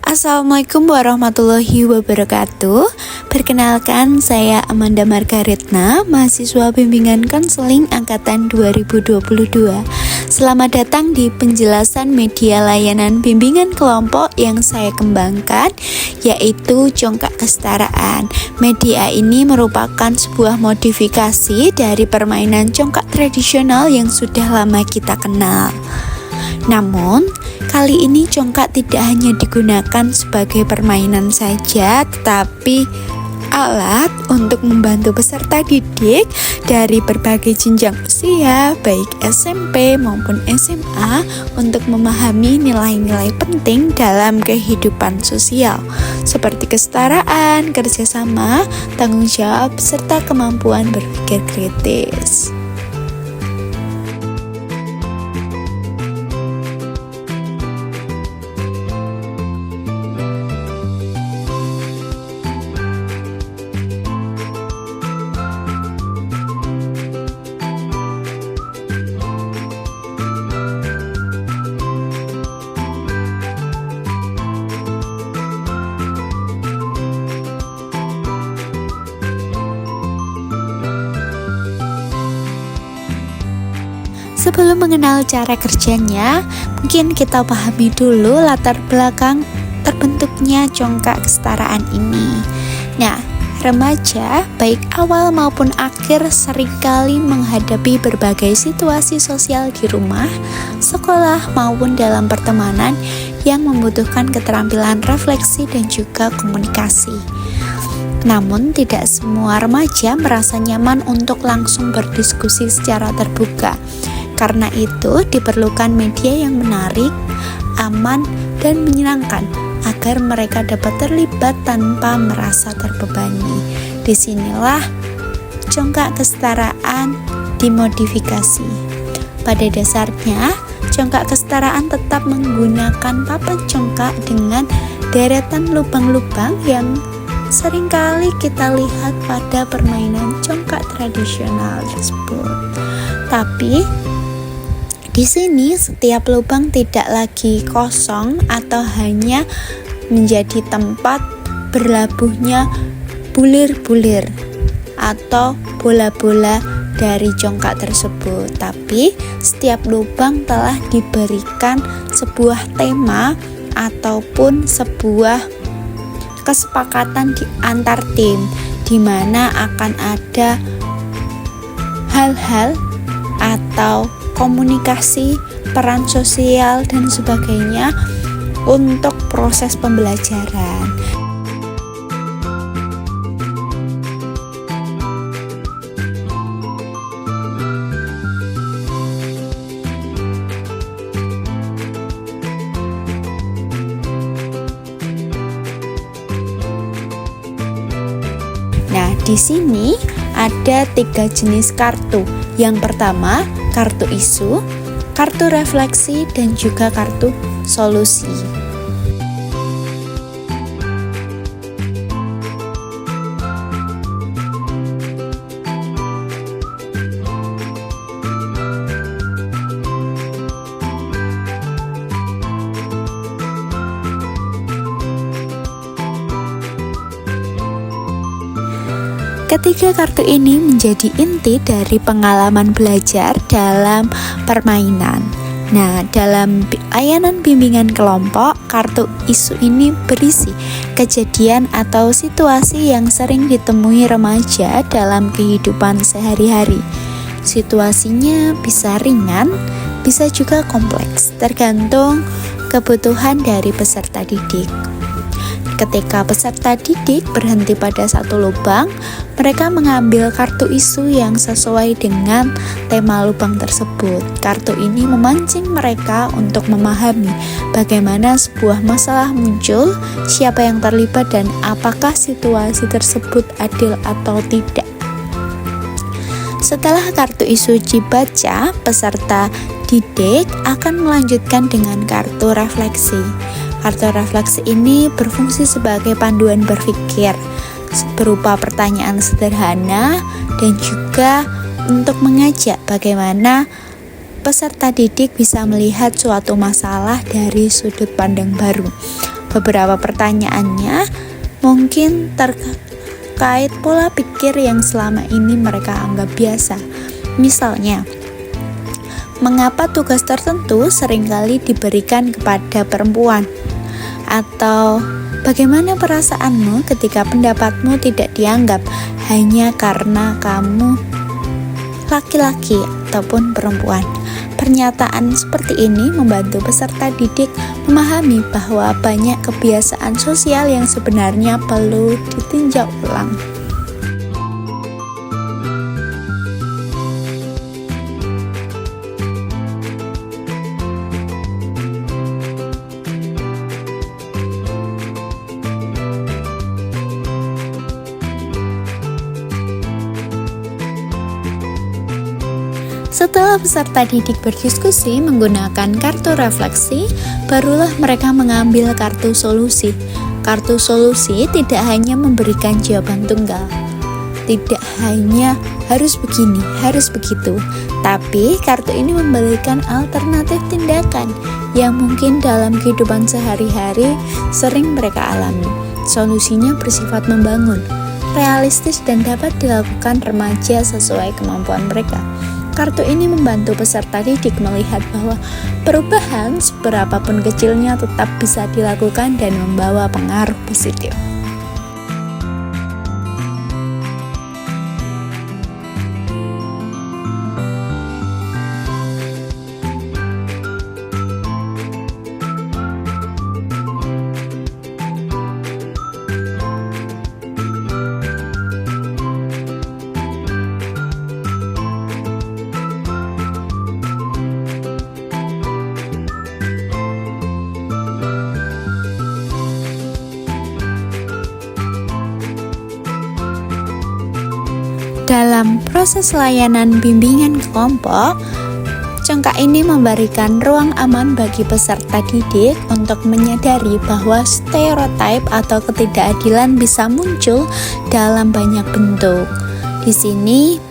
Assalamualaikum warahmatullahi wabarakatuh. Perkenalkan, saya Amanda Margaretna, mahasiswa bimbingan konseling angkatan 2022. Selamat datang di penjelasan media layanan bimbingan kelompok yang saya kembangkan, yaitu Congkak Kesetaraan. Media ini merupakan sebuah modifikasi dari permainan congkak tradisional yang sudah lama kita kenal. Namun, kali ini congkak tidak hanya digunakan sebagai permainan saja, tetapi alat untuk membantu peserta didik dari berbagai jenjang usia, baik SMP maupun SMA, untuk memahami nilai-nilai penting dalam kehidupan sosial, seperti kesetaraan, kerjasama, tanggung jawab, serta kemampuan berpikir kritis. Sebelum mengenal cara kerjanya, mungkin kita pahami dulu latar belakang terbentuknya congkak kesetaraan ini. Nah, remaja, baik awal maupun akhir, seringkali menghadapi berbagai situasi sosial di rumah, sekolah, maupun dalam pertemanan yang membutuhkan keterampilan refleksi dan juga komunikasi. Namun, tidak semua remaja merasa nyaman untuk langsung berdiskusi secara terbuka. Karena itu, diperlukan media yang menarik, aman, dan menyenangkan agar mereka dapat terlibat tanpa merasa terbebani. Disinilah congkak kesetaraan dimodifikasi. Pada dasarnya, congkak kesetaraan tetap menggunakan papan congkak dengan deretan lubang-lubang yang seringkali kita lihat pada permainan congkak tradisional tersebut. Tapi di sini setiap lubang tidak lagi kosong atau hanya menjadi tempat berlabuhnya bulir-bulir atau bola-bola dari congkak tersebut. Tapi setiap lubang telah diberikan sebuah tema ataupun sebuah kesepakatan di antar tim, di mana akan ada hal-hal atau komunikasi, peran sosial, dan sebagainya untuk proses pembelajaran. Nah, di sini ada 3 jenis kartu. Yang pertama, kartu isu, kartu refleksi, dan juga kartu solusi. Ketiga kartu ini menjadi inti dari pengalaman belajar dalam permainan. Nah, dalam layanan bimbingan kelompok, kartu isu ini berisi kejadian atau situasi yang sering ditemui remaja dalam kehidupan sehari-hari. Situasinya bisa ringan, bisa juga kompleks, tergantung kebutuhan dari peserta didik. Ketika peserta didik berhenti pada satu lubang, mereka mengambil kartu isu yang sesuai dengan tema lubang tersebut. Kartu ini memancing mereka untuk memahami bagaimana sebuah masalah muncul, siapa yang terlibat, dan apakah situasi tersebut adil atau tidak. Setelah kartu isu dibaca, peserta didik akan melanjutkan dengan kartu refleksi. Kartu refleksi ini berfungsi sebagai panduan berpikir berupa pertanyaan sederhana dan juga untuk mengajak bagaimana peserta didik bisa melihat suatu masalah dari sudut pandang baru. Beberapa pertanyaannya mungkin terkait pola pikir yang selama ini mereka anggap biasa. Misalnya, mengapa tugas tertentu seringkali diberikan kepada perempuan? Atau bagaimana perasaanmu ketika pendapatmu tidak dianggap hanya karena kamu laki-laki ataupun perempuan? Pernyataan seperti ini membantu peserta didik memahami bahwa banyak kebiasaan sosial yang sebenarnya perlu ditinjau ulang. Setelah peserta didik berdiskusi menggunakan kartu refleksi, barulah mereka mengambil kartu solusi. Kartu solusi tidak hanya memberikan jawaban tunggal, tidak hanya harus begini, harus begitu, tapi kartu ini memberikan alternatif tindakan yang mungkin dalam kehidupan sehari-hari sering mereka alami. Solusinya bersifat membangun, realistis dan dapat dilakukan remaja sesuai kemampuan mereka. Kartu ini membantu peserta didik melihat bahwa perubahan seberapapun kecilnya tetap bisa dilakukan dan membawa pengaruh positif. Dalam proses layanan bimbingan kelompok, congkak ini memberikan ruang aman bagi peserta didik untuk menyadari bahwa stereotip atau ketidakadilan bisa muncul dalam banyak bentuk. Di sini,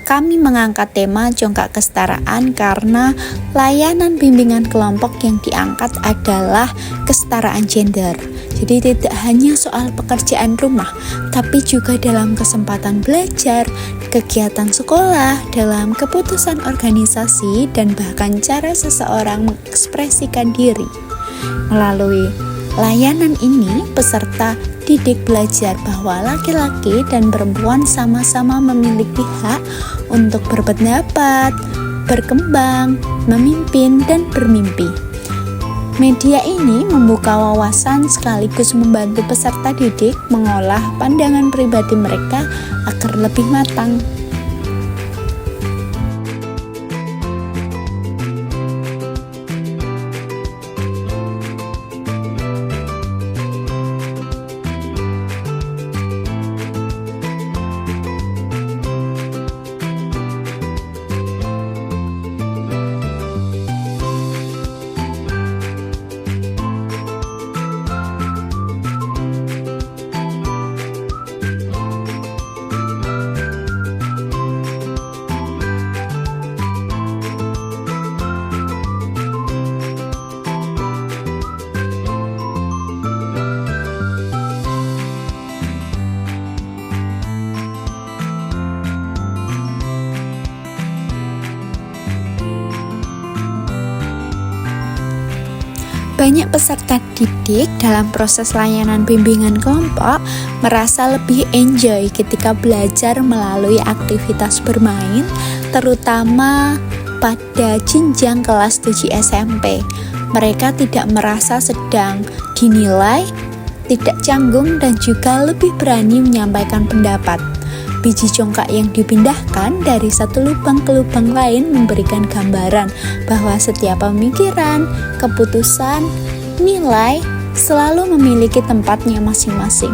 kami mengangkat tema congkak kesetaraan karena layanan bimbingan kelompok yang diangkat adalah kesetaraan gender. Jadi tidak hanya soal pekerjaan rumah, tapi juga dalam kesempatan belajar, kegiatan sekolah, dalam keputusan organisasi, dan bahkan cara seseorang mengekspresikan diri. Melalui layanan ini, peserta didik belajar bahwa laki-laki dan perempuan sama-sama memiliki hak untuk berpendapat, berkembang, memimpin, dan bermimpi. Media ini membuka wawasan sekaligus membantu peserta didik mengolah pandangan pribadi mereka agar lebih matang. Banyak peserta didik dalam proses layanan bimbingan kelompok merasa lebih enjoy ketika belajar melalui aktivitas bermain, terutama pada jenjang kelas 7 SMP. Mereka tidak merasa sedang dinilai, tidak canggung, dan juga lebih berani menyampaikan pendapat. Biji congkak yang dipindahkan dari satu lubang ke lubang lain memberikan gambaran bahwa setiap pemikiran, keputusan, nilai selalu memiliki tempatnya masing-masing.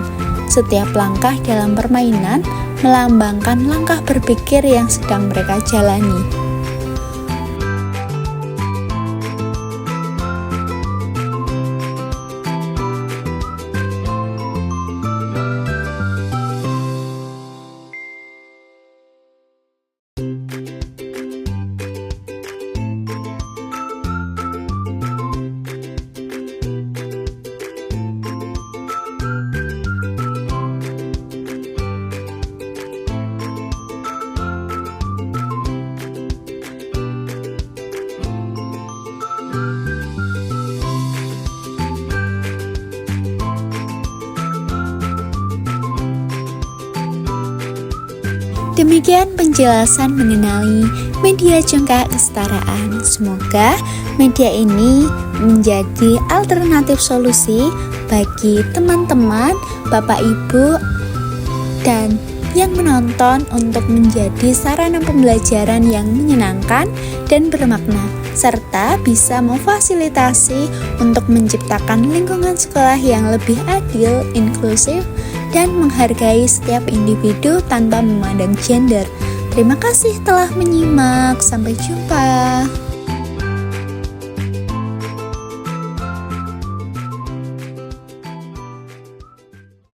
Setiap langkah dalam permainan melambangkan langkah berpikir yang sedang mereka jalani. Demikian penjelasan mengenai media cengkak kesetaraan. Semoga media ini menjadi alternatif solusi bagi teman-teman, Bapak Ibu, dan yang menonton untuk menjadi sarana pembelajaran yang menyenangkan dan bermakna, serta bisa memfasilitasi untuk menciptakan lingkungan sekolah yang lebih adil, inklusif, dan menghargai setiap individu tanpa memandang gender. Terima kasih telah menyimak. Sampai jumpa.